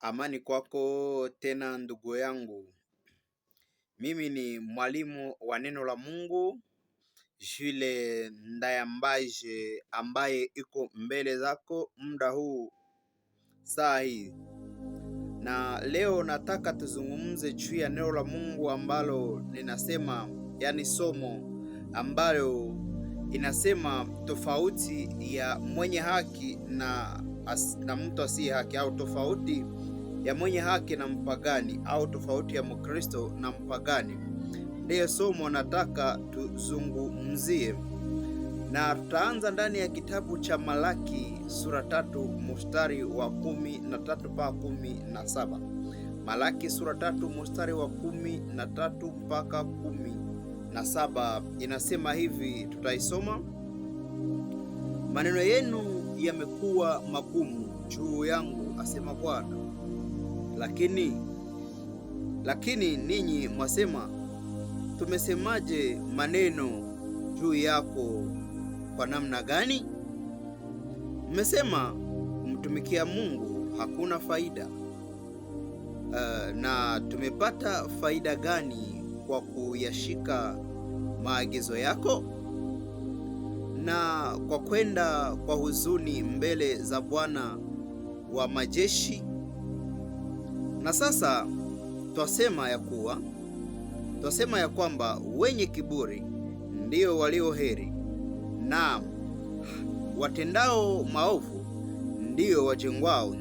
Amani kwako tena ndugu yangu. Mimi ni mwalimu wa neno la Mungu Jules Ndayambaje, ambaye iko mbele zako muda huu saa hii, na leo nataka tuzungumze juu ya neno la Mungu ambalo linasema, yani somo ambalo inasema tofauti ya mwenye haki na mtu asiye haki, au tofauti ya mwenye haki na mpagani, au tofauti ya Mkristo na mpagani. Ndiyo somo nataka tuzungumzie, na tutaanza ndani ya kitabu cha Malaki sura 3 mstari wa 13 mpaka 17. Malaki sura 3 mstari wa 13 mpaka 17 inasema hivi, tutaisoma: maneno yenu yamekuwa magumu juu yangu, asema Bwana, lakini ninyi mwasema, tumesemaje maneno juu yako kwa namna gani? Mmesema kumtumikia Mungu hakuna faida. Na tumepata faida gani kwa kuyashika maagizo yako na kwa kwenda kwa huzuni mbele za Bwana wa majeshi? Na sasa twasema ya kwamba wenye kiburi ndio walio heri, na watendao maovu ndio wajengwao,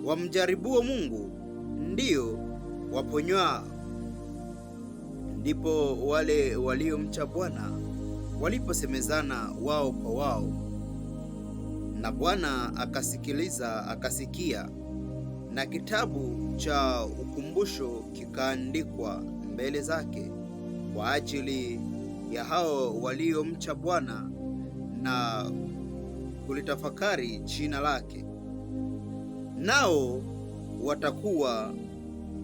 wamjaribuo Mungu ndio waponywa. Ndipo wale waliomcha Bwana waliposemezana wao kwa wao, na Bwana akasikia, na kitabu cha ukumbusho kikaandikwa mbele zake kwa ajili ya hao waliomcha Bwana na kulitafakari jina lake. Nao watakuwa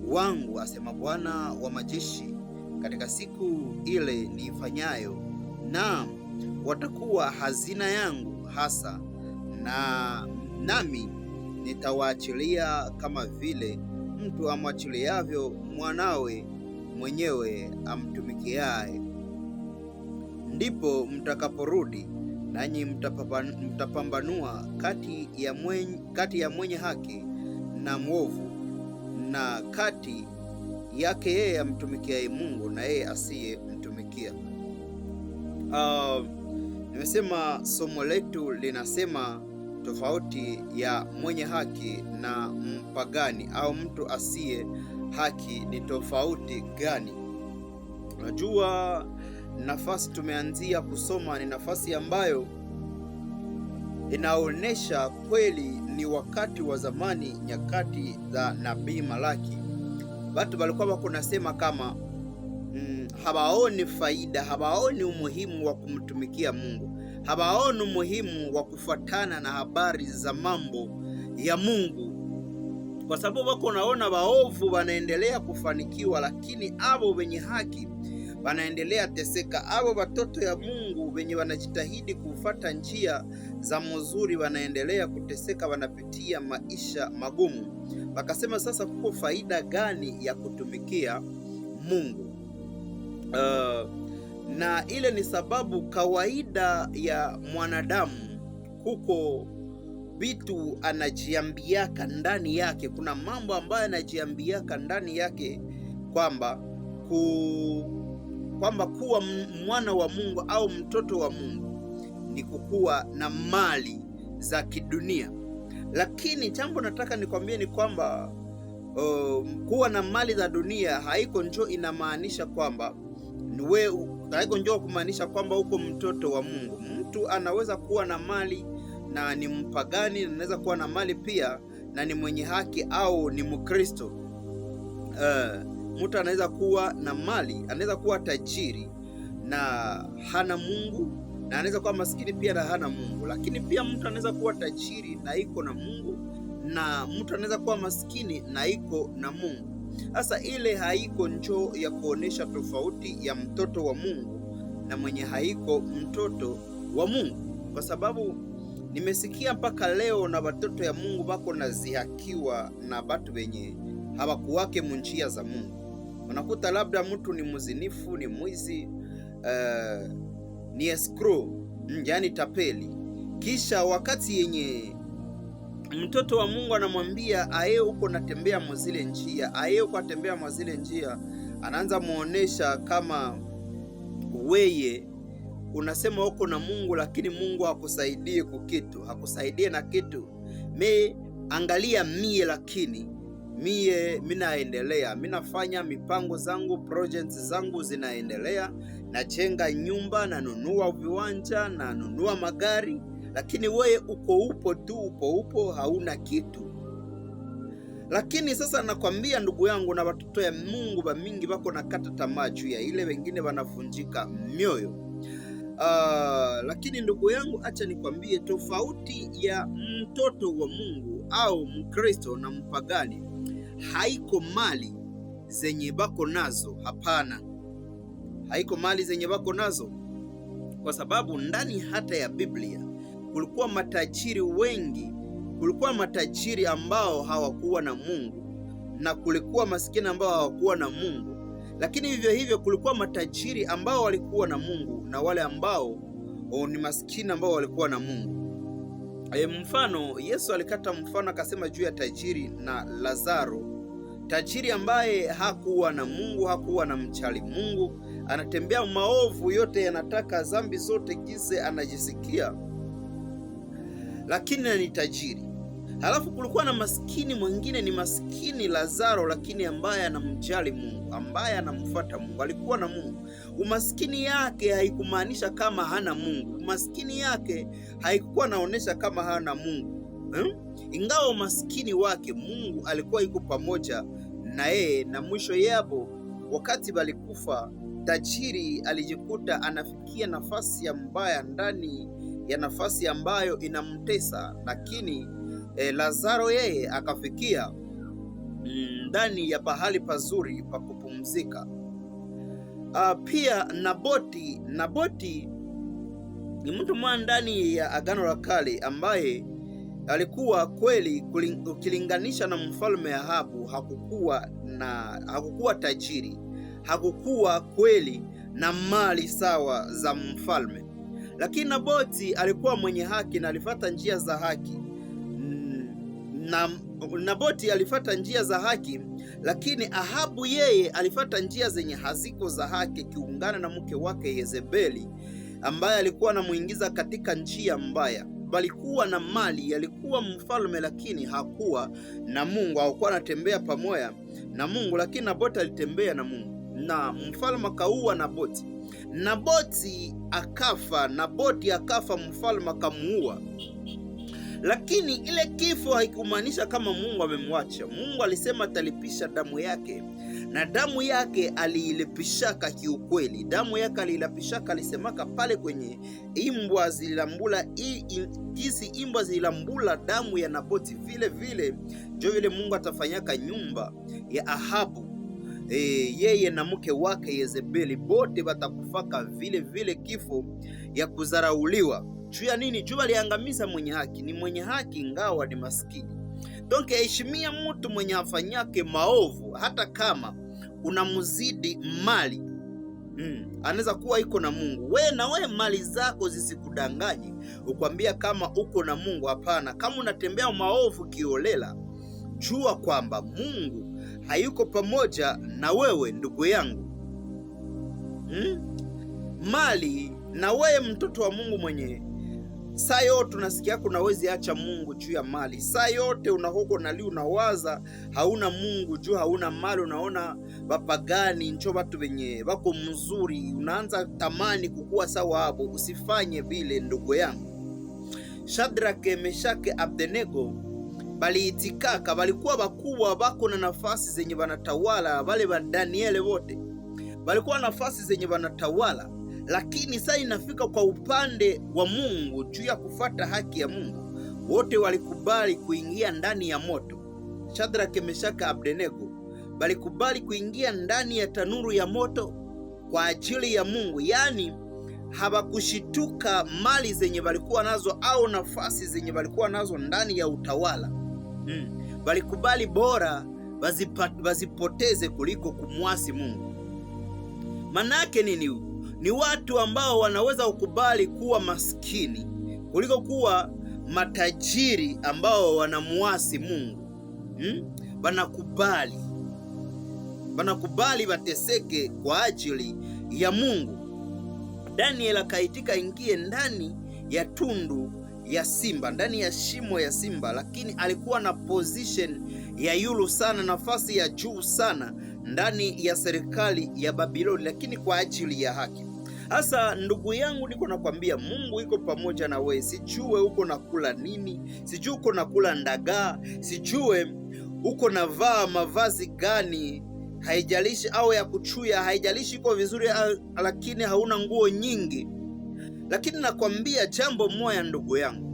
wangu, asema Bwana wa majeshi, katika siku ile niifanyayo, na watakuwa hazina yangu hasa, nami nitawaachilia kama vile mtu amwachiliavyo mwanawe mwenyewe amtumikiaye. Ndipo mtakaporudi nanyi mtapambanua kati ya mwenye haki na mwovu, na kati yake yeye amtumikiaye Mungu na yeye asiyemtumikia. Nimesema somo letu linasema tofauti ya mwenye haki na mpagani, au mtu asiye haki ni tofauti gani? Unajua, nafasi tumeanzia kusoma ni nafasi ambayo inaonyesha kweli ni wakati wa zamani, nyakati za nabii Malaki. Watu walikuwa wako nasema kama hawaoni faida, hawaoni umuhimu wa kumtumikia Mungu, hawaoni umuhimu wa kufuatana na habari za mambo ya Mungu, kwa sababu wako naona waovu wanaendelea kufanikiwa, lakini abo wenye haki wanaendelea teseka. Abo watoto ya Mungu wenye wanajitahidi kufuata njia za mzuri wanaendelea kuteseka, wanapitia maisha magumu. Wakasema sasa kuko faida gani ya kutumikia Mungu? Na ile ni sababu kawaida ya mwanadamu, kuko vitu anajiambiaka ndani yake, kuna mambo ambayo anajiambiaka ndani yake kwamba kuwa mwana wa Mungu au mtoto wa Mungu ni kukuwa na mali za kidunia. Lakini jambo nataka nikwambie ni kwamba kuwa na mali za dunia haiko njoo inamaanisha kwamba haiko njoo kumaanisha kwamba uko mtoto wa Mungu. Mtu anaweza kuwa na mali na ni mpagani, anaweza kuwa na mali pia na ni mwenye haki au ni Mkristo. Mtu anaweza kuwa na mali, anaweza kuwa tajiri na hana Mungu, na anaweza kuwa maskini pia na hana Mungu. Lakini pia mtu anaweza kuwa tajiri na iko na Mungu, na mtu anaweza kuwa maskini na iko na Mungu. Sasa ile haiko njoo ya kuonesha tofauti ya mtoto wa Mungu na mwenye haiko mtoto wa Mungu, kwa sababu nimesikia mpaka leo na watoto ya Mungu bako nazihakiwa na batu benye hawakuwake munjia za Mungu. Unakuta labda mtu ni mzinifu, ni mwizi, ni escrow, yani tapeli. Kisha wakati yenye mtoto wa Mungu anamwambia aye uko natembea mwazile njia, aye uko atembea mwazile njia, anaanza muonesha kama weye unasema uko na Mungu, lakini Mungu hakusaidie kukitu, hakusaidie na kitu. Angalia mie, lakini mie minaendelea, minafanya mipango zangu, projects zangu zinaendelea, najenga nyumba, nanunua viwanja, nanunua magari, lakini wewe upo tu, upo hauna kitu. Lakini sasa nakwambia ndugu yangu, na watoto ya Mungu bamingi bako nakata tamaa juu ya ile, wengine wanavunjika mioyo. Lakini ndugu yangu, acha nikwambie, tofauti ya mtoto wa Mungu au Mkristo na mpagani haiko mali zenye bako nazo. Hapana, haiko mali zenye bako nazo, kwa sababu ndani hata ya Biblia kulikuwa matajiri wengi, kulikuwa matajiri ambao hawakuwa na Mungu, na kulikuwa maskini ambao hawakuwa na Mungu. Lakini hivyo hivyo kulikuwa matajiri ambao walikuwa na Mungu na wale ambao ni maskini ambao walikuwa na Mungu. Mfano, Yesu alikata mfano akasema juu ya tajiri na Lazaro. Tajiri ambaye hakuwa na Mungu, hakuwa na mchali Mungu, anatembea maovu yote, yanataka dhambi zote kise anajisikia, lakini ni tajiri. Halafu kulikuwa na maskini mwingine, ni maskini Lazaro, lakini ambaye anamjali Mungu, ambaye anamfuata Mungu, alikuwa na Mungu. Umaskini yake haikumaanisha kama hana Mungu, umaskini yake haikuwa naonesha kama hana Mungu. Ingawa umaskini wake, Mungu alikuwa yuko pamoja na yeye, na mwisho yabo wakati balikufa, tajiri alijikuta anafikia nafasi ya mbaya ndani ya nafasi ambayo inamtesa, lakini Lazaro yeye akafikia ndani ya pahali pazuri pa kupumzika. Pia Naboti ni mtu mmoja ndani ya Agano la Kale ambaye alikuwa kweli, ukilinganisha na mfalme Ahabu, hakukuwa tajiri, hakukuwa kweli na mali sawa za mfalme, lakini Naboti alikuwa mwenye haki na alifuata njia za haki. Naboti alifuata njia za haki, lakini Ahabu yeye alifuata njia zenye haziko za haki, kiungana na mke wake Yezebeli ambaye alikuwa anamuingiza katika njia mbaya. Balikuwa na mali, alikuwa mfalme, lakini hakuwa na Mungu, hakuwa anatembea pamoja na Mungu. Lakini Naboti alitembea na Mungu, na mfalme akaua Naboti. Naboti akafa, mfalme akamuua. Lakini ile kifo haikumaanisha kama Mungu amemwacha. Mungu alisema atalipisha damu yake, na damu yake aliilipishaka kiukweli. Damu yake aliilipishaka, alisemaka pale kwenye imbwa zilambula, jinsi imbwa zilambula damu ya Naboti, vile vile ndio vile Mungu atafanyaka nyumba ya Ahabu, yeye na mke wake Yezebeli, bote watakufaka vile vile kifo ya kuzarauliwa. Juu ya nini? Juu aliangamiza mwenye haki. Ni mwenye haki ingawa ni maskini. Donc heshimia mtu mwenye afanyake maovu, hata kama unamuzidi mali. Anaweza kuwa iko na Mungu. We mali zako zisikudanganye ukwambia kama uko na Mungu. Hapana. Kama unatembea maovu kiolela, jua kwamba Mungu hayuko pamoja na wewe, ndugu yangu. Mali, na wewe mtoto wa Mungu mwenye saa yote unasikia kuna wezi acha Mungu juu ya mali. Saa yote unahoko nali unawaza hauna Mungu juu hauna mali. Unaona wapagani njo watu wenye wako mzuri, unaanza tamani kukua sawa hapo. Usifanye vile ndugu yangu. Shadrake, Meshake, Abednego baliitikaka, balikuwa bakubwa, bako na nafasi zenye wanatawala. Wale wa Danieli wote balikuwa nafasi zenye wanatawala, lakini sasa inafika kwa upande wa Mungu juu ya kufuata haki ya Mungu, wote walikubali kuingia ndani ya moto. Shadraka, Meshaka, Abednego balikubali kuingia ndani ya tanuru ya moto kwa ajili ya Mungu. Yaani hawakushituka mali zenye walikuwa nazo au nafasi zenye walikuwa nazo ndani ya utawala. Walikubali bora wazipoteze kuliko kumwasi Mungu. Manake nini? Ni watu ambao wanaweza kukubali kuwa maskini kuliko kuwa matajiri ambao wanamuasi Mungu. Wanakubali wateseke kwa ajili ya Mungu. Daniel akaitika ingie ndani ya tundu ya simba, ndani ya shimo ya simba, lakini alikuwa na position ya yulu sana, nafasi ya juu sana ndani ya serikali ya Babiloni, lakini kwa ajili ya haki. Sasa ndugu yangu, niko nakwambia Mungu iko pamoja na wewe. Sijue uko nakula nini, sijue uko nakula ndagaa, sijue uko navaa mavazi gani, haijalishi au ya kuchuya, haijalishi iko vizuri lakini hauna nguo nyingi. Lakini nakwambia jambo moja ndugu yangu,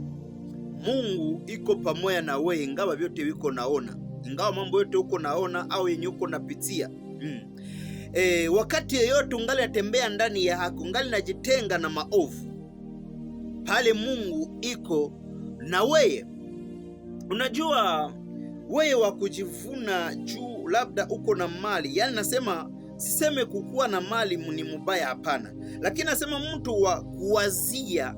Mungu iko pamoja na wewe ingawa vyote wiko naona, ingawa mambo yote uko naona au yenye uko napitia. Wakati yeyote ungali natembea ndani ya haki, ungali najitenga na maovu, pale Mungu iko na wewe. Unajua wewe wa kujivuna juu labda uko na mali, yani nasema siseme kukuwa na mali ni mubaya, hapana, lakini nasema mtu wa kuwazia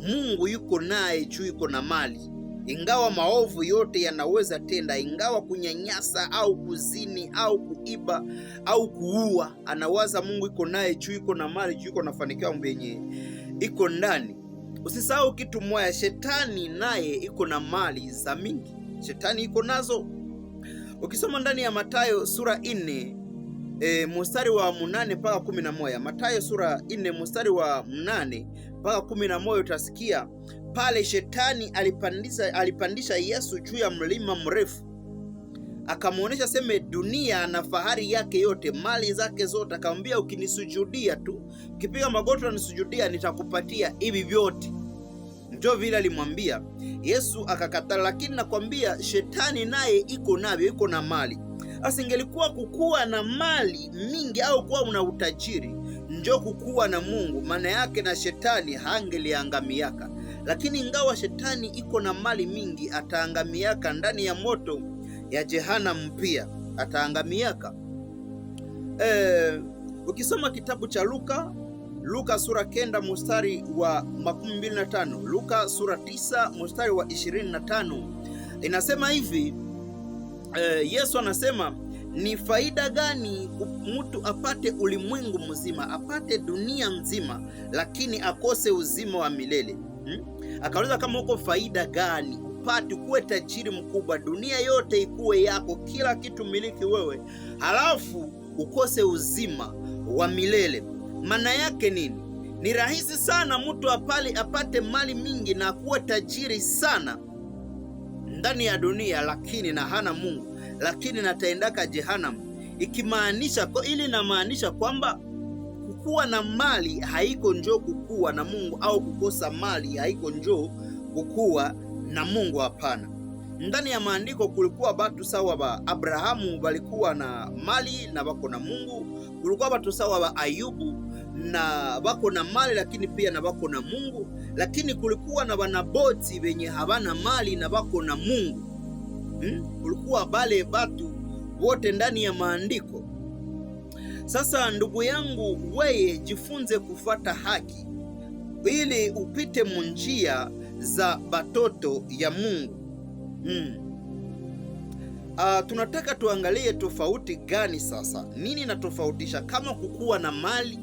Mungu yuko naye juu yuko na mali, ingawa maovu yote yanaweza tenda, ingawa kunyanyasa au kuzini au kuiba au kuua, anawaza Mungu yuko naye juu yuko na mali, juu yuko nafanikiwa mbenye iko ndani. Usisahau kitu moja, shetani naye iko na mali za mingi, shetani iko nazo. Ukisoma ndani ya Mathayo sura 4 mstari wa 8 mpaka 11, Mathayo sura 4 mstari wa 8 mpaka 11, utasikia pale shetani alipandisha Yesu juu ya mlima mrefu, akamuonesha seme dunia na fahari yake yote, mali zake zote, akamwambia ukinisujudia tu, ukipiga magoti na nisujudia, nitakupatia hivi vyote. Ndio vile alimwambia Yesu, akakataa. Lakini nakwambia shetani naye iko navyo, iko na mali. Sasa ingelikuwa kukuwa na mali mingi au kuwa una utajiri njo kukuwa na Mungu, maana yake na shetani hangeliangamiaka. Lakini ingawa shetani iko na mali mingi, ataangamiaka ndani ya moto ya Jehanamu, pia ataangamiaka. Ukisoma kitabu cha Luka sura 9 mstari wa 25, Luka sura 9 mstari wa 25, inasema hivi, Yesu anasema, ni faida gani mtu apate ulimwengu mzima, apate dunia nzima, lakini akose uzima wa milele? Akauliza kama uko faida gani upate kuwe tajiri mkubwa, dunia yote ikuwe yako, kila kitu miliki wewe, halafu ukose uzima wa milele? Maana yake nini? Ni rahisi sana mtu apate mali mingi na kuwa tajiri sana ndani ya dunia, lakini na hana Mungu, lakini nataendaka Jehanamu. Ikimaanisha ili namaanisha kwamba kukuwa na mali haiko njoo kukuwa na Mungu, au kukosa mali haiko njoo kukuwa na Mungu, hapana. Ndani ya maandiko kulikuwa batu sawa ba Abrahamu walikuwa na mali na bako na Mungu, kulikuwa batu sawa ba Ayubu na bako na mali lakini pia na bako na Mungu, lakini kulikuwa na Wanaboti wenye habana mali na bako na Mungu. Kulikuwa bale batu wote ndani ya maandiko. Sasa ndugu yangu, wewe jifunze kufuata haki ili upite munjia za batoto ya Mungu. Tunataka tuangalie tofauti gani sasa. Nini natofautisha kama kukuwa na mali,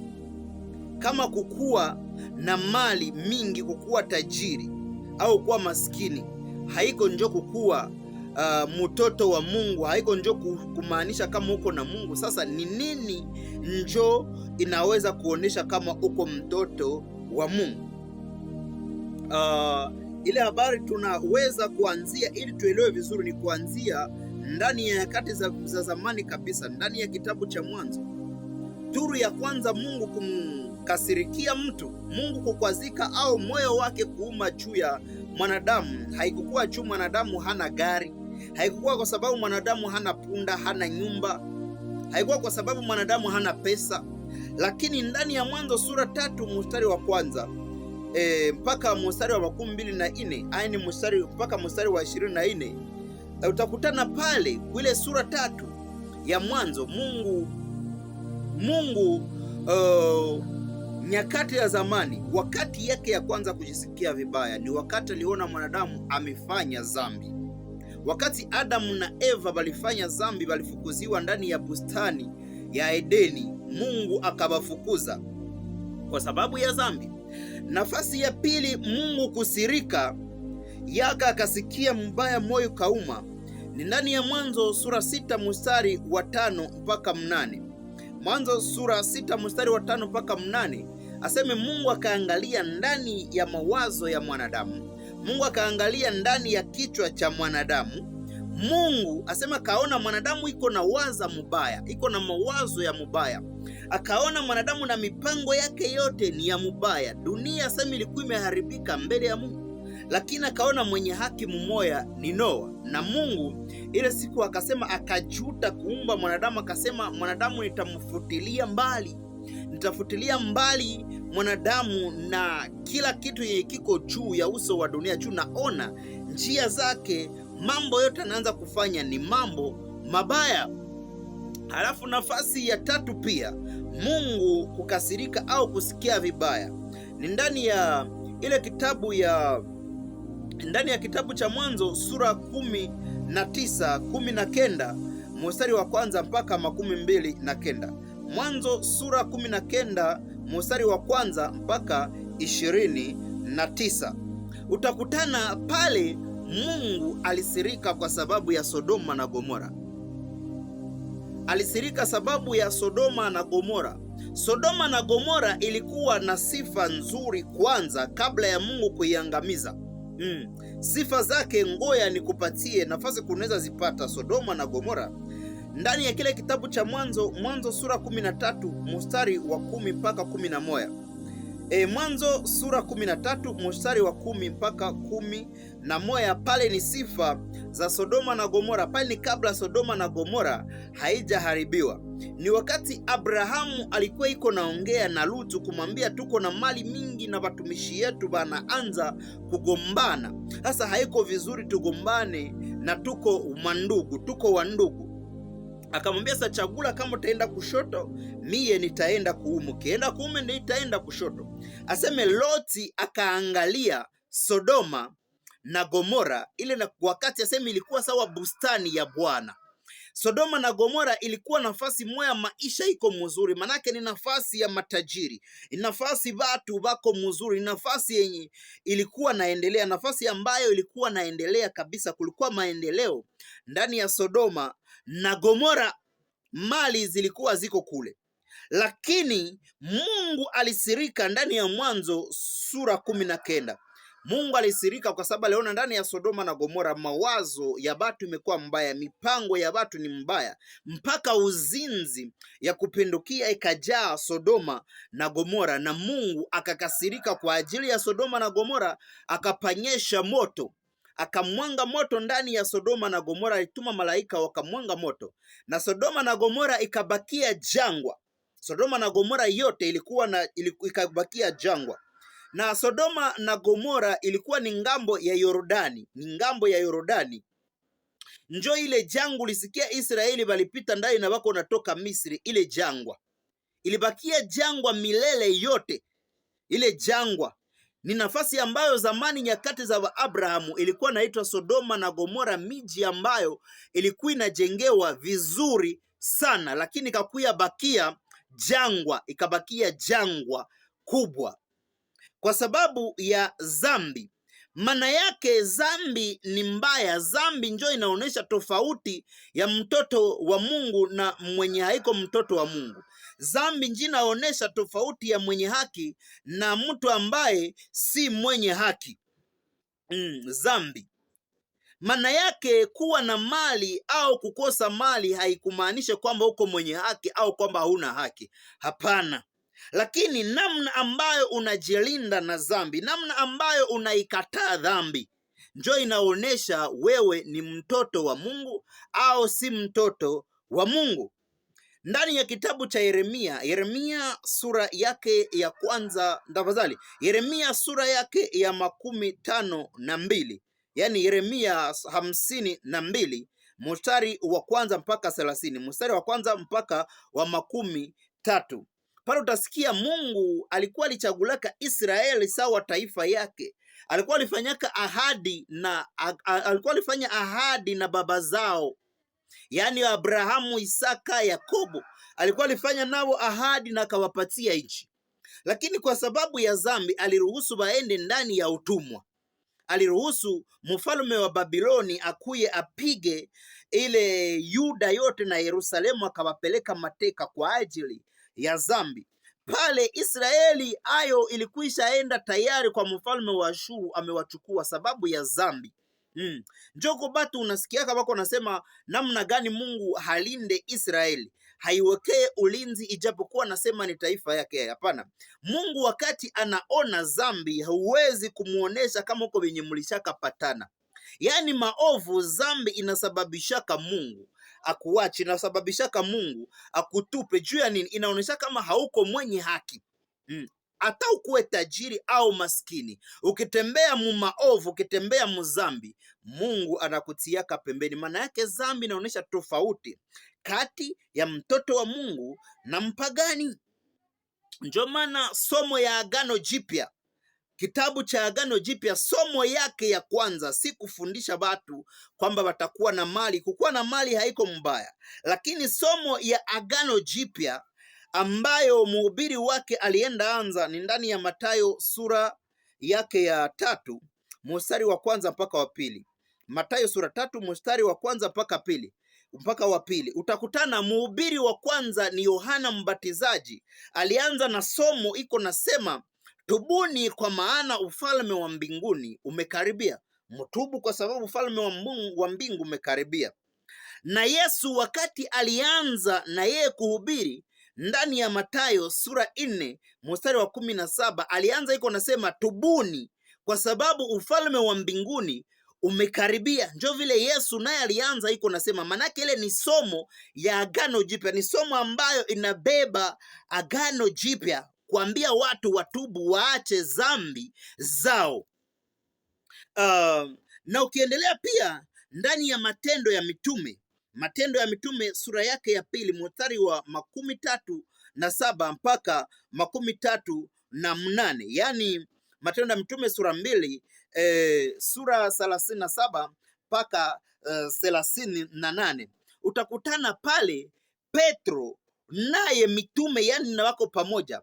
kama kukuwa na mali mingi, kukuwa tajiri au kuwa maskini, haiko njo kukuwa mtoto wa Mungu, haiko njo kumaanisha kama uko na Mungu. Sasa ni nini njo inaweza kuonesha kama uko mtoto wa Mungu? Ile habari tunaweza kuanzia ili tuelewe vizuri, ni kuanzia ndani ya nyakati za zamani kabisa, ndani ya kitabu cha Mwanzo. Turu ya kwanza Mungu kumkasirikia mtu, Mungu kukwazika au moyo wake kuuma juu ya mwanadamu, haikukuwa juu mwanadamu hana gari, haikukuwa kwa sababu mwanadamu hana punda, hana nyumba, haikuwa kwa sababu mwanadamu hana pesa, Lakini ndani ya Mwanzo sura 3 mstari wa kwanza mpaka mstari wa 24, yaani mstari mpaka mstari wa 24, utakutana pale ile sura 3 ya Mwanzo. Mungu nyakati ya zamani, wakati yake ya kwanza kujisikia vibaya ni wakati aliona mwanadamu amefanya dhambi. Wakati Adamu na Eva walifanya dhambi, walifukuziwa ndani ya bustani ya Edeni. Mungu akawafukuza kwa sababu ya dhambi. Nafasi ya pili, Mungu kusirika yaka akasikia mbaya, moyo kauma, ni ndani ya Mwanzo sura 6 mstari wa 5 mpaka 8. Mwanzo sura 6 mstari wa 5 mpaka 8, aseme Mungu akaangalia ndani ya mawazo ya mwanadamu. Mungu akaangalia ndani ya kichwa cha mwanadamu. Mungu asema kaona mwanadamu iko na waza mubaya, iko na mawazo ya mubaya. Akaona mwanadamu na mipango yake yote ni ya mubaya. Dunia asema ilikuwa imeharibika mbele ya Mungu, lakini akaona mwenye haki mmoja ni Noa. Na Mungu ile siku akasema, akajuta kuumba mwanadamu, akasema mwanadamu nitamfutilia mbali mwanadamu na kila kitu yenye kiko juu ya uso wa dunia. Juu naona njia zake, mambo yote anaanza kufanya ni mambo mabaya. Halafu nafasi ya tatu pia, Mungu kukasirika au kusikia vibaya ni ndani ya ile kitabu kitabu cha Mwanzo sura 19 mstari wa kwanza mpaka 29. Mwanzo sura 19 mstari wa kwanza mpaka 29. Utakutana pale Mungu alisirika kwa sababu ya Sodoma na Gomora. Alisirika sababu ya Sodoma na Gomora. Sodoma na Gomora ilikuwa na sifa nzuri kwanza kabla ya Mungu kuiangamiza. Sifa zake ngoya nikupatie nafasi kunaweza zipata Sodoma na Gomora ndani ya kile kitabu cha Mwanzo sura 13 mstari wa 10 mpaka 11. Mwanzo sura 13 mstari wa 10 mpaka 11, pale ni sifa za Sodoma na Gomora. Pale ni kabla Sodoma na Gomora haijaharibiwa. Ni wakati Abrahamu alikuwa iko naongea na Lutu kumwambia tuko na mali mingi na watumishi yetu banaanza kugombana. Sasa haiko vizuri tugombane na tuko wandugu. Akamwambia sasa, chagula kama utaenda kushoto, mie nitaenda kuume, kienda kuume nitaenda kushoto. Aseme Loti akaangalia Sodoma na Gomora ile, na wakati aseme ilikuwa sawa bustani ya Bwana. Sodoma na Gomora ilikuwa nafasi moya maisha iko mzuri, manake ni nafasi ya matajiri, ni nafasi watu wako mzuri, ni nafasi yenye ilikuwa naendelea, nafasi ambayo ilikuwa naendelea kabisa. Kulikuwa maendeleo ndani ya Sodoma na Gomora, mali zilikuwa ziko kule. Lakini Mungu alisirika ndani ya Mwanzo sura 19. Mungu alisirika kwa sababu aliona ndani ya Sodoma na Gomora mawazo ya watu imekuwa mbaya, mipango ya watu ni mbaya, mpaka uzinzi ya kupindukia ikajaa Sodoma na Gomora. Na Mungu akakasirika kwa ajili ya Sodoma na Gomora, akapanyesha moto, akamwanga moto ndani ya Sodoma na Gomora. Alituma malaika wakamwanga moto, na Sodoma na Gomora ikabakia jangwa. Sodoma na Gomora yote ikabakia jangwa. Na Sodoma na Gomora ilikuwa ni ngambo ya Yordani, Njo ile jangwa lisikia Israeli walipita ndani na wako natoka Misri, ile jangwa ilibakia jangwa milele yote. Ile jangwa ni nafasi ambayo zamani nyakati za Abrahamu ilikuwa naitwa Sodoma na Gomora, miji ambayo ilikuwa inajengewa vizuri sana, lakini ikabakia jangwa kubwa kwa sababu ya zambi. Maana yake zambi ni mbaya. Zambi njo inaonesha tofauti ya mtoto wa Mungu na mwenye haiko mtoto wa Mungu. Zambi njo inaonesha tofauti ya mwenye haki na mtu ambaye si mwenye haki. Zambi maana yake kuwa na mali au kukosa mali haikumaanisha kwamba uko mwenye haki au kwamba huna haki. Hapana. Lakini namna ambayo unajilinda na dhambi, namna ambayo unaikataa dhambi, njo inaonesha wewe ni mtoto wa Mungu au si mtoto wa Mungu. ndani ya kitabu cha Yeremia sura yake ya kwanza, tafadhali, Yeremia sura yake ya 52, yani Yeremia 52 mstari wa kwanza mpaka 30, mstari wa kwanza mpaka wa 13. Pale utasikia Mungu alikuwa alichagulaka Israeli sawa taifa yake. Alikuwa alifanya ahadi na baba zao, yaani Abrahamu, Isaka, Yakobo. Alikuwa alifanya nao ahadi na akawapatia nchi, lakini kwa sababu ya dhambi aliruhusu waende ndani ya utumwa. Aliruhusu mfalme wa Babiloni akuye apige ile Yuda yote na Yerusalemu, akawapeleka mateka kwa ajili ya dhambi. Pale Israeli ayo ilikwisha enda tayari kwa mfalme wa Ashuru, amewachukua sababu ya dhambi. Njoko batu unasikiaka wako nasema namna gani Mungu halinde Israeli, haiwekee ulinzi, ijapokuwa nasema ni taifa yake. Hapana, Mungu wakati anaona dhambi hauwezi kumuonesha kama uko wenye mlishaka patana. Yaani maovu, dhambi inasababishaka Mungu akuachi, inasababishaka Mungu akutupe. Juu ya nini? Inaonesha kama hauko mwenye haki. Hata ukuwe tajiri au maskini, ukitembea mu maovu, ukitembea mu dhambi, Mungu anakutiaka pembeni. Maana yake dhambi inaonyesha tofauti kati ya mtoto wa Mungu na mpagani. Ndio maana somo ya Agano Jipya, kitabu cha Agano Jipya, somo yake ya kwanza si kufundisha watu kwamba watakuwa na mali. Kukuwa na mali haiko mbaya, lakini somo ya Agano Jipya ambayo mhubiri wake alienda anza ni ndani ya Mathayo sura yake ya 3 mstari wa kwanza mpaka wa pili. Mathayo sura 3 mstari wa kwanza mpaka wa pili. Utakutana mhubiri wa kwanza ni Yohana Mbatizaji. Alianza na somo iko nasema, tubuni kwa maana ufalme wa mbinguni umekaribia. Mtubu kwa sababu ufalme wa mbingu umekaribia. Na Yesu wakati alianza na yeye kuhubiri ndani ya Mathayo sura 4 mstari wa 17, alianza iko nasema tubuni kwa sababu ufalme wa mbinguni umekaribia. Njo vile Yesu naye alianza iko nasema, manake ile ni somo ya Agano Jipya, ni somo ambayo inabeba Agano Jipya, kuambia watu watubu, waache dhambi zao. Na ukiendelea pia ndani ya Matendo ya Mitume sura yake ya 2 mstari wa 37 mpaka 38, yani Matendo ya Mitume sura 2 sura 37 mpaka 38, utakutana pale Petro naye mitume, yani na wako pamoja.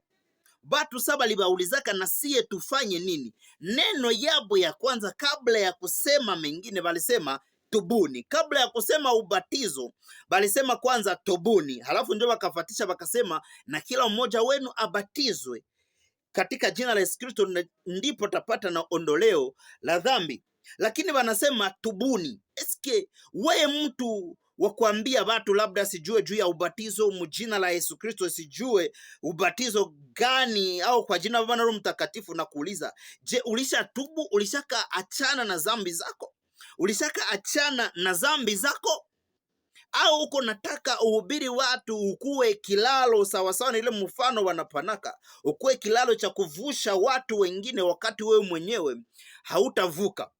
Batu saba libaulizaka na siye tufanye nini? Neno yabo ya kwanza kabla ya kusema mengine walisema tubuni. Kabla ya kusema ubatizo walisema kwanza tubuni, halafu ndio wakafatisha wakasema na kila mmoja wenu abatizwe katika jina la Yesu Kristo, ndipo tapata na ondoleo la dhambi. Lakini wanasema tubuni. Eske wewe mtu wa kuambia watu labda sijue juu ya ubatizo mjina la Yesu Kristo, sijue ubatizo gani au kwa jina la Bwana Roho Mtakatifu, na kuuliza, je, ulishaka achana na dhambi zako? Ulishaka achana na dhambi zako? Au uko nataka uhubiri watu ukuwe kilalo sawasawa na ile mfano wanapanaka, ukuwe kilalo cha kuvusha watu wengine wakati wewe mwenyewe hautavuka?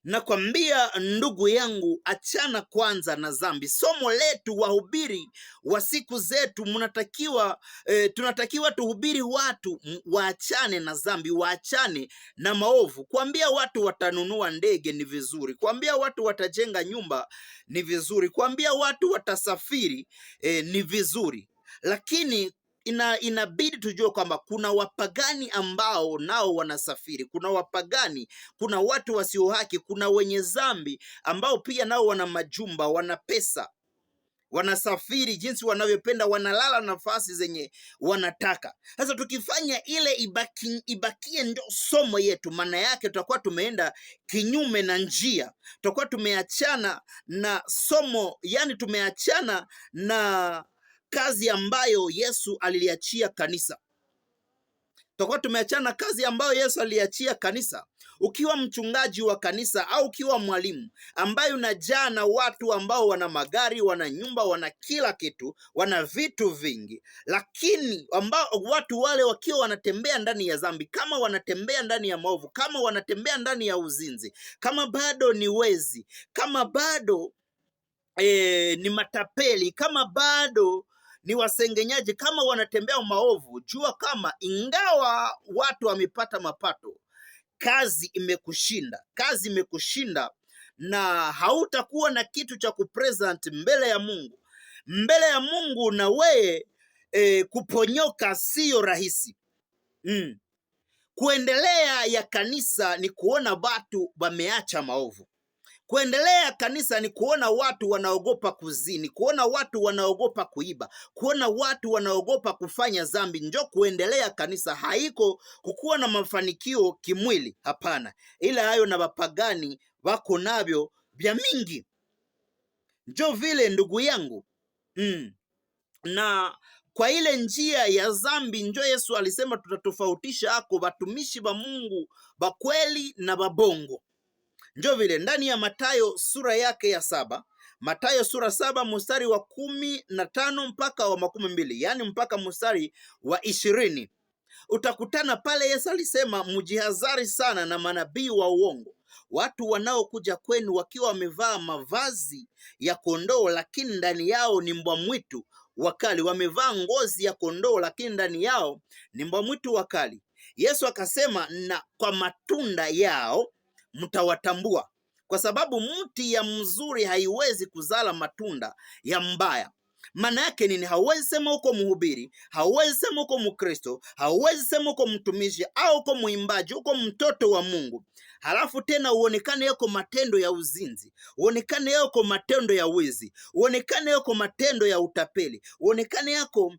Nakwambia ndugu yangu, achana kwanza na dhambi. Somo letu wahubiri wa siku zetu tunatakiwa tuhubiri watu waachane na dhambi, waachane na maovu. Kuambia watu watanunua ndege ni vizuri, kuambia watu watajenga nyumba ni vizuri, kuambia watu watasafiri ni vizuri, lakini inabidi tujue kwamba kuna wapagani ambao nao wanasafiri. Kuna wapagani, kuna watu wasio haki, kuna wenye dhambi ambao pia nao wana majumba, wana pesa, wanasafiri jinsi wanavyopenda, wanalala nafasi zenye wanataka. Sasa tukifanya ile ibakie ndio somo yetu, maana yake tutakuwa tumeenda kinyume na njia, tutakuwa tumeachana na somo, yani tumeachana na kazi ambayo Yesu aliliachia kanisa. tutakuwa tumeachana kazi ambayo Yesu aliachia kanisa. Ukiwa mchungaji wa kanisa au ukiwa mwalimu ambaye unajaa na watu ambao wana magari, wana nyumba, wana kila kitu, wana vitu vingi, lakini ambao watu wale wakiwa wanatembea ndani ya dhambi, kama wanatembea ndani ya maovu, kama wanatembea ndani ya uzinzi, kama bado ni wezi, kama bado ni matapeli, kama bado ni wasengenyaji, kama wanatembea maovu, jua kama ingawa watu wamepata mapato, kazi imekushinda, na hautakuwa na kitu cha kupresent mbele ya Mungu na wewe kuponyoka sio rahisi. Kuendelea ya kanisa ni kuona watu wameacha maovu. Kuendelea kanisa ni kuona watu wanaogopa kuzini, kuona watu wanaogopa kuiba, kuona watu wanaogopa kufanya dhambi. Njo kuendelea kanisa, haiko kukuwa na mafanikio kimwili, hapana. Ila hayo na wapagani wako navyo vya mingi. Njo vile ndugu yangu, na kwa ile njia ya dhambi njo Yesu alisema tutatofautisha ako watumishi wa Mungu wa kweli na wabongo. Njo vile ndani ya Mathayo sura yake ya 7, Mathayo sura 7 mstari wa 15 mpaka wa 12, yani mpaka mstari wa 20, utakutana pale Yesu alisema mjihadhari sana na manabii wa uongo, watu wanaokuja kwenu wakiwa wamevaa mavazi ya kondoo lakini ndani yao ni mbwa mwitu wakali. Wamevaa ngozi ya kondoo lakini ndani yao ni mbwa mwitu wakali. Yesu akasema, na kwa matunda yao mtawatambua, kwa sababu mti ya mzuri haiwezi kuzala matunda ya mbaya. Maana yake nini? Hauwezi sema uko mhubiri, hauwezi sema uko Mkristo, hauwezi sema uko mtumishi au uko mwimbaji, uko mtoto wa Mungu, halafu tena uonekane yako matendo ya uzinzi, uonekane yako matendo ya wizi, uonekane yako matendo ya utapeli, uonekane yako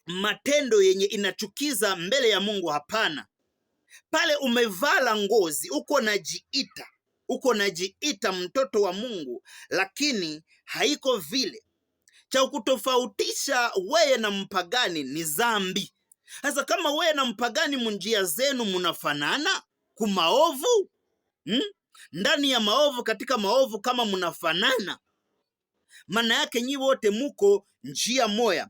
matendo yenye inachukiza mbele ya Mungu. Hapana. Pale umevala ngozi, uko najiita mtoto wa Mungu, lakini haiko vile. Cha kutofautisha wewe na mpagani ni dhambi. Sasa kama wewe na mpagani munjia zenu munafanana kumaovu, ndani ya maovu, katika maovu, kama munafanana, maana yake nyi wote muko njia moya.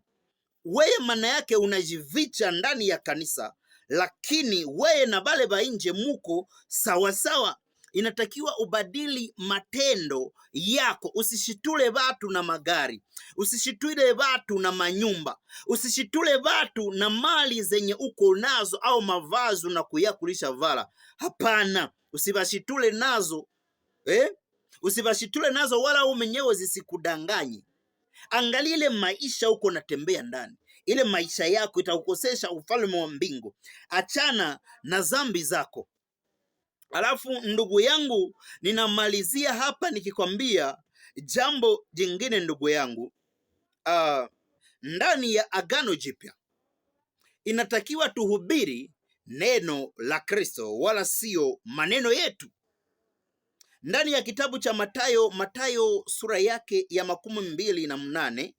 Wewe maana yake unajivicha ndani ya kanisa, lakini wewe na bale ba nje muko sawasawa. Inatakiwa ubadili matendo yako. Usishitule watu na magari, usishitule watu na manyumba, usishitule watu na mali zenye uko nazo au mavazi na kuyakulisha vala. Hapana, usibashitule nazo usibashitule nazo, wala wewe mwenyewe zisikudanganye. Angalia ile maisha uko natembea ndani, ile maisha yako itakukosesha ufalme wa mbingu. Achana na dhambi zako. Alafu ndugu yangu, ninamalizia hapa nikikwambia jambo jingine ndugu yangu. Ndani ya Agano Jipya inatakiwa tuhubiri neno la Kristo, wala sio maneno yetu. Ndani ya kitabu cha Mathayo sura yake ya 28,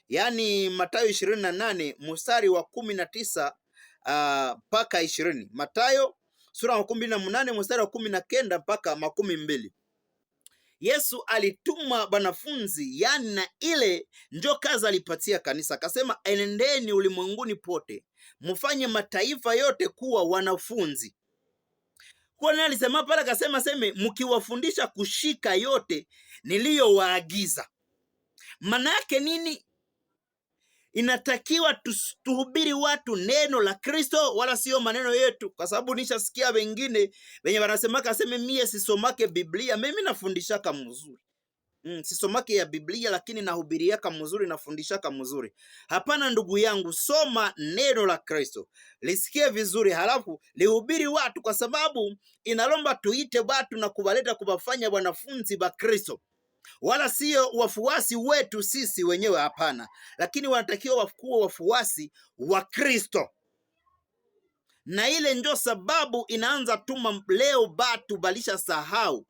yani Mathayo 28 mstari wa 19 mpaka 20. Mathayo sura ya 28 mstari wa 19 mpaka 20. Yesu alituma wanafunzi, yani na ile njo kazi alipatia kanisa. Akasema, enendeni ulimwenguni pote mfanye mataifa yote kuwa wanafunzi. Kwa nini alisema pale? Akasema mkiwafundisha kushika yote niliyowaagiza. Maana yake nini? Inatakiwa tuhubiri watu neno la Kristo, wala sio maneno yetu. Kwa sababu nishasikia wengine wenye wanasemaka mie sisomake Biblia. Mimi nafundishaka mzuri, sisomake ya Biblia, lakini nahubiriaka mzuri, nafundishaka mzuri. Hapana ndugu yangu, soma neno la Kristo, lisikie vizuri, halafu lihubiri watu, kwa sababu inalomba tuite watu na kuwaleta kuwafanya wanafunzi wa Kristo, wala sio wafuasi wetu sisi wenyewe. Hapana, lakini wanatakiwa wakuwe wafuasi wa Kristo. Na ile ndio sababu inaanza tuma leo batu balisha sahau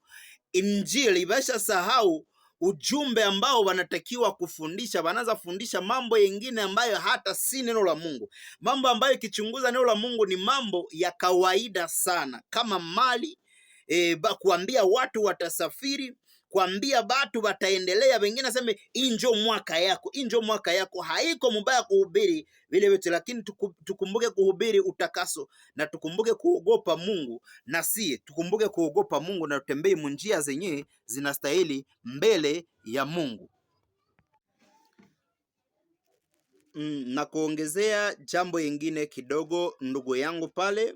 Injili, balisha sahau ujumbe ambao wanatakiwa kufundisha, wanaanza fundisha mambo yengine ambayo hata si neno la Mungu, mambo ambayo ikichunguza neno la Mungu ni mambo ya kawaida sana, kama mali kuambia watu watasafiri, kuambia watu wataendelea. Wengine aseme hii ndio mwaka yako, hii ndio mwaka yako. Haiko mbaya kuhubiri vile vitu, lakini tukumbuke kuhubiri utakaso, na tukumbuke kuogopa Mungu, na sie tukumbuke kuogopa Mungu, na tutembee munjia zenye zinastahili mbele ya Mungu. Na kuongezea jambo yingine kidogo, ndugu yangu pale,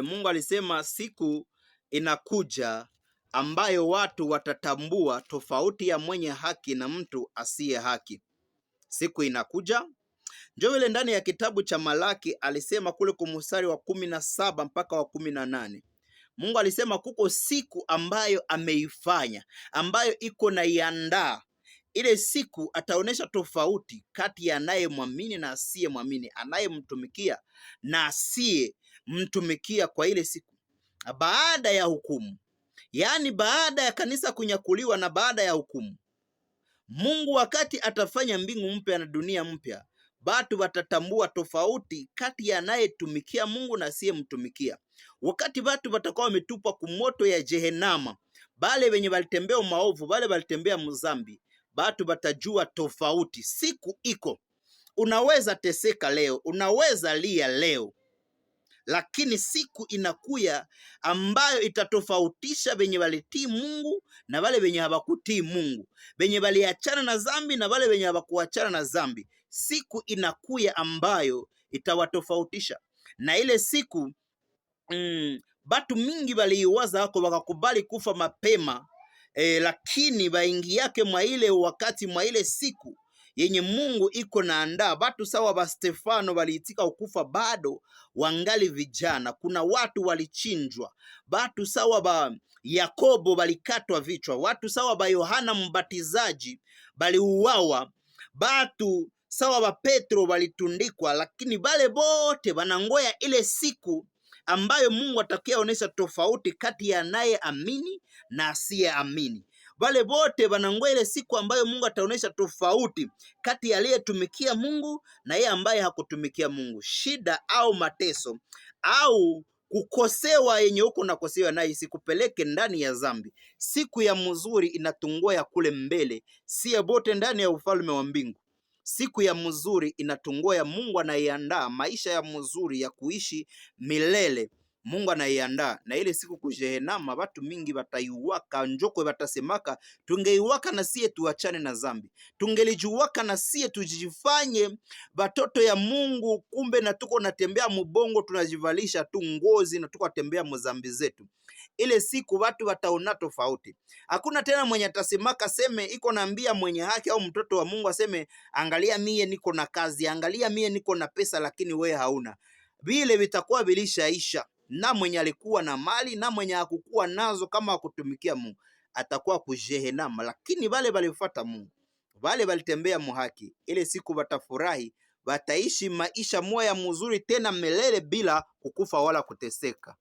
Mungu alisema siku inakuja ambayo watu watatambua tofauti ya mwenye haki na mtu asiye haki. Siku inakuja, ndio vile ndani ya kitabu cha Malaki alisema kule kumstari wa 17 mpaka wa 18. Mungu alisema kuko siku ambayo ameifanya, ambayo iko na iandaa. Ile siku ataonesha tofauti kati ya anayemwamini na asiyemwamini, anayemtumikia na asiyemtumikia. Kwa ile siku baada ya hukumu, yaani baada ya kanisa kunyakuliwa na baada ya hukumu, Mungu wakati atafanya mbingu mpya na dunia mpya, watu watatambua tofauti kati ya anayetumikia Mungu na asiyemtumikia. Wakati watu watakuwa wametupwa kumoto ya Jehenama, bale wenye walitembea maovu, bale walitembea mzambi, watu watajua tofauti. Siku iko, unaweza teseka leo, unaweza lia leo, lakini siku inakuya ambayo itatofautisha wenye walitii Mungu na wale wenye hawakutii Mungu, wenye waliachana na zambi na wale wenye hawakuachana na zambi. Siku inakuya ambayo itawatofautisha, na ile siku batu mingi waliiwaza hako wakakubali kufa mapema, lakini waingi yake mwa ile wakati, mwa ile siku yenye Mungu iko naandaa. Watu sawa ba Stefano waliitika ukufa bado wangali vijana. Kuna watu walichinjwa. Watu sawa ba Yakobo walikatwa vichwa. Watu sawa ba Yohana Mbatizaji waliuawa. Watu sawa ba Petro walitundikwa. Lakini wale bote wanangoya ile siku ambayo Mungu atakiaonesha tofauti kati ya naye amini na asiye amini. Wale wote wanangoja ile siku ambayo Mungu ataonesha tofauti kati ya aliyetumikia Mungu na yeye ambaye hakutumikia Mungu. Shida au mateso au kukosewa yenye huko na kosewa naye isikupeleke ndani ya zambi. Siku ya mzuri inatungoya kule mbele, si bote ndani ya ufalme wa mbingu. Siku ya mzuri inatungoya, Mungu anaiandaa maisha ya mzuri ya kuishi milele. Mungu anaiandaa, na ile siku kujehenama watu mingi wataiwaka, njoko watasemaka tungeiwaka na siye tuachane na zambi, tungelijuwaka na siye tujifanye watoto ya Mungu, kumbe na tuko natembea mubongo, tunajivalisha tu ngozi na tuko natembea muzambi zetu. Ile siku watu wataona tofauti. Hakuna tena mwenye atasemaka seme iko naambia mwenye haki au mtoto wa Mungu aseme angalia mie niko na kazi, angalia mie niko na pesa, lakini we hauna. Vile vitakuwa vilishaisha, na mwenye alikuwa na mali na mwenye hakukuwa nazo, kama hakutumikia Mungu atakuwa kujehenama. Lakini wale walifuata Mungu, wale walitembea muhaki, ile siku watafurahi, wataishi maisha moya mzuri tena milele bila kukufa wala kuteseka.